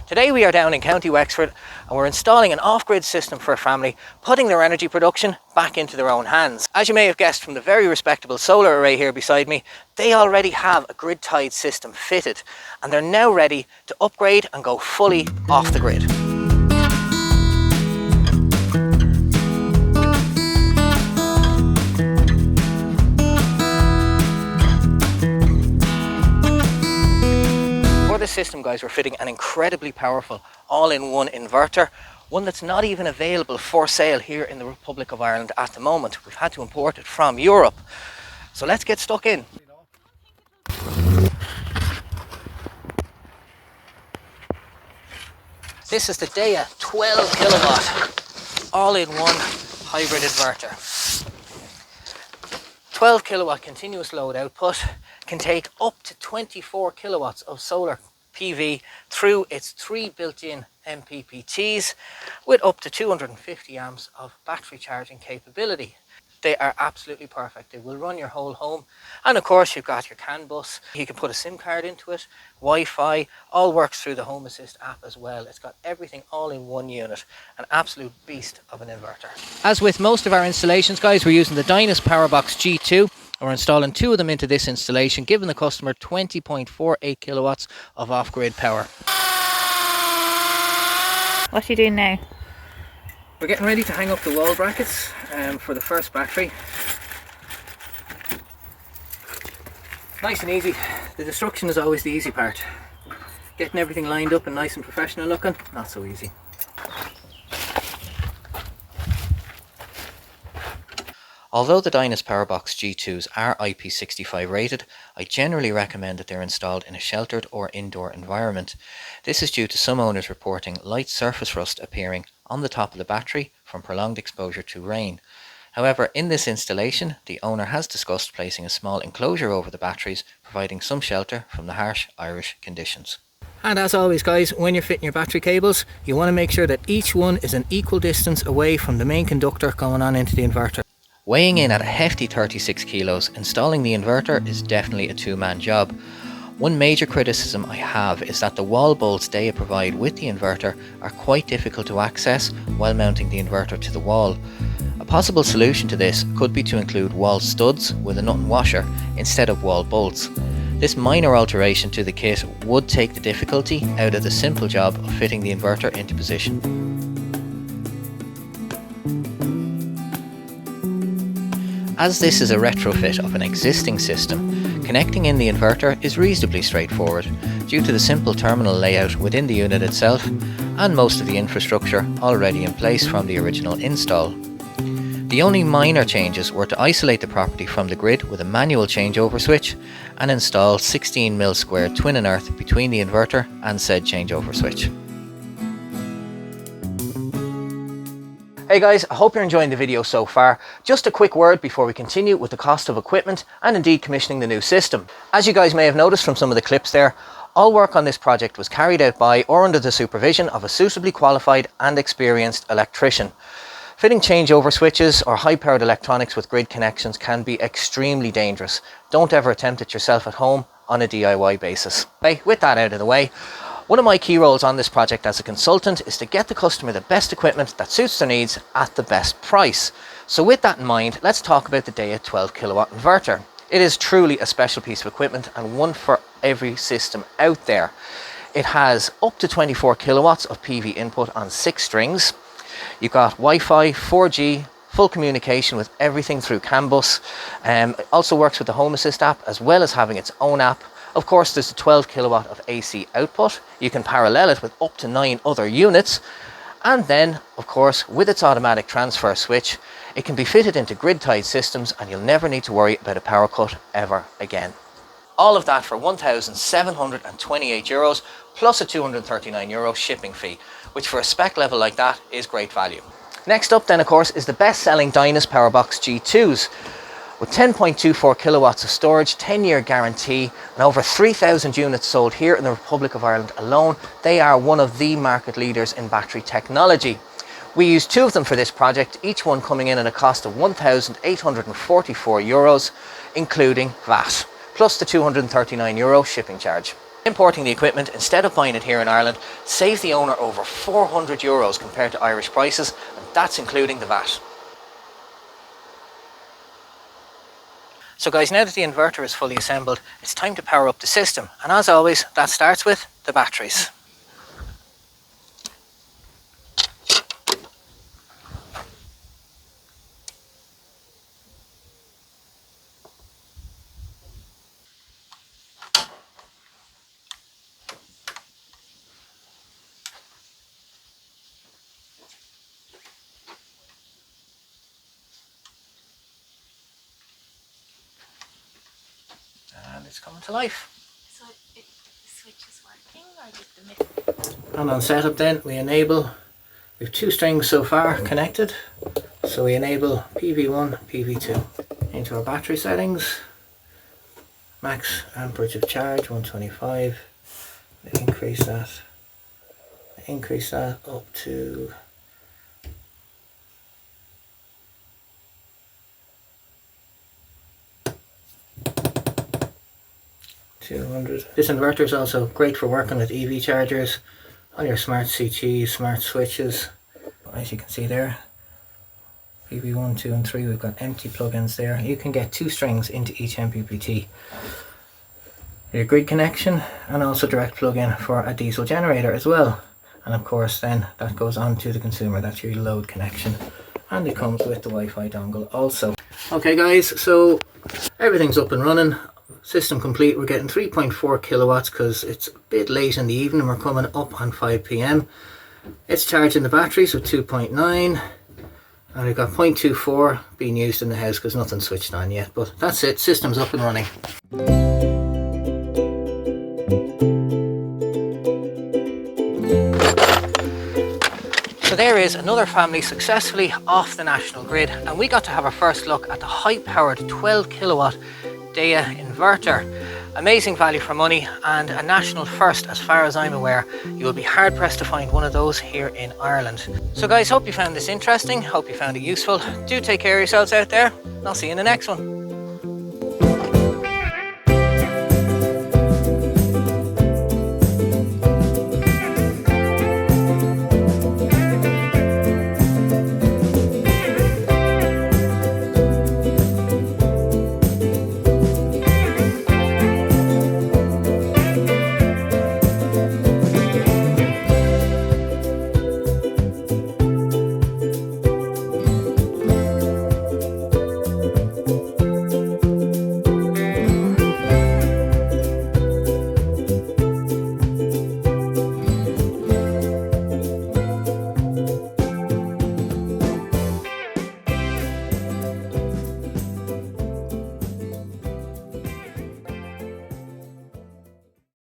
Today we are down in County Wexford and we're installing an off-grid system for a family, putting their energy production back into their own hands. As you may have guessed from the very respectable solar array here beside me, they already have a grid-tied system fitted and they're now ready to upgrade and go fully off the grid. For this system, guys, we're fitting an incredibly powerful all-in-one inverter, one that's not even available for sale here in the Republic of Ireland at the moment. We've had to import it from Europe. So let's get stuck in. This is the Deye 12kw all-in-one hybrid inverter. 12 kilowatt continuous load output, can take up to 24 kilowatts of solar PV through its 3 built-in MPPTs with up to 250 amps of battery charging capability. They are absolutely perfect. They will run your whole home. And of course you've got your CAN bus. You can put a SIM card into it, Wi-Fi, all works through the Home Assist app as well. It's got everything all in one unit. An absolute beast of an inverter. As with most of our installations, guys, we're using the Deye Powerbox G2. We're installing 2 of them into this installation, giving the customer 20.48 kilowatts of off-grid power. What are you doing now? We're getting ready to hang up the wall brackets for the first battery. Nice and easy. The destruction is always the easy part. Getting everything lined up and nice and professional looking, not so easy. Although the Deye Powerbox G2s are IP65 rated, I generally recommend that they're installed in a sheltered or indoor environment. This is due to some owners reporting light surface rust appearing on the top of the battery from prolonged exposure to rain. However, in this installation, the owner has discussed placing a small enclosure over the batteries, providing some shelter from the harsh Irish conditions. And as always, guys, when you're fitting your battery cables, you want to make sure that each one is an equal distance away from the main conductor going on into the inverter. Weighing in at a hefty 36 kilos, installing the inverter is definitely a two-man job. One major criticism I have is that the wall bolts Deye provide with the inverter are quite difficult to access while mounting the inverter to the wall. A possible solution to this could be to include wall studs with a nut and washer instead of wall bolts. This minor alteration to the kit would take the difficulty out of the simple job of fitting the inverter into position. As this is a retrofit of an existing system, connecting in the inverter is reasonably straightforward due to the simple terminal layout within the unit itself and most of the infrastructure already in place from the original install. The only minor changes were to isolate the property from the grid with a manual changeover switch and install 16mm square twin and earth between the inverter and said changeover switch. Hey guys, I hope you're enjoying the video so far. Just a quick word before we continue with the cost of equipment and indeed commissioning the new system. As you guys may have noticed from some of the clips there, all work on this project was carried out by or under the supervision of a suitably qualified and experienced electrician. Fitting changeover switches or high-powered electronics with grid connections can be extremely dangerous. Don't ever attempt it yourself at home on a DIY basis. Hey, with that out of the way, one of my key roles on this project as a consultant is to get the customer the best equipment that suits their needs at the best price. So with that in mind, let's talk about the Deye 12kw inverter. It is truly a special piece of equipment and one for every system out there. It has up to 24 kilowatts of PV input on 6 strings. You've got Wi-Fi, 4G, full communication with everything through CAN bus. It also works with the Home Assist app as well as having its own app. Of course, there's a 12 kilowatt of AC output. You can parallel it with up to 9 other units. And then, of course, with its automatic transfer switch, it can be fitted into grid-tied systems and you'll never need to worry about a power cut ever again. All of that for €1,728 plus a €239 shipping fee, which for a spec level like that is great value. Next up then, of course, is the best-selling Deye Powerbox G2s. With 10.24 kilowatts of storage, 10-year guarantee, and over 3,000 units sold here in the Republic of Ireland alone, they are one of the market leaders in battery technology. We used 2 of them for this project, each one coming in at a cost of €1,844, including VAT, plus the €239 shipping charge. Importing the equipment instead of buying it here in Ireland saves the owner over €400 compared to Irish prices, and that's including the VAT. So guys, now that the inverter is fully assembled, it's time to power up the system, and as always that starts with the batteries. And it's coming to life. So the switch is working, or did the And on setup then we enable, we have 2 strings so far connected, so we enable PV1, PV2 into our battery settings. Max amperage of charge 125. Increase that up to 200. This inverter is also great for working with EV chargers on your smart CTs, smart switches. As you can see there, PV1, 2 and 3, we've got empty plugins there. You can get 2 strings into each MPPT. Your grid connection, and also direct plug-in for a diesel generator as well. And of course then that goes on to the consumer, that's your load connection. And it comes with the Wi-Fi dongle also. Okay guys, so everything's up and running. System complete. We're getting 3.4 kilowatts because it's a bit late in the evening. We're coming up on 5 p.m. It's charging the batteries with 2.9, and we've got 0.24 being used in the house because nothing's switched on yet. But that's it, system's up and running. So there is another family successfully off the national grid, and we got to have our first look at the high-powered 12 kilowatt Deye inverter. Amazing value for money and a national first as far as I'm aware. You will be hard pressed to find one of those here in Ireland. So guys, hope you found this interesting, hope you found it useful. Do take care of yourselves out there, and I'll see you in the next one.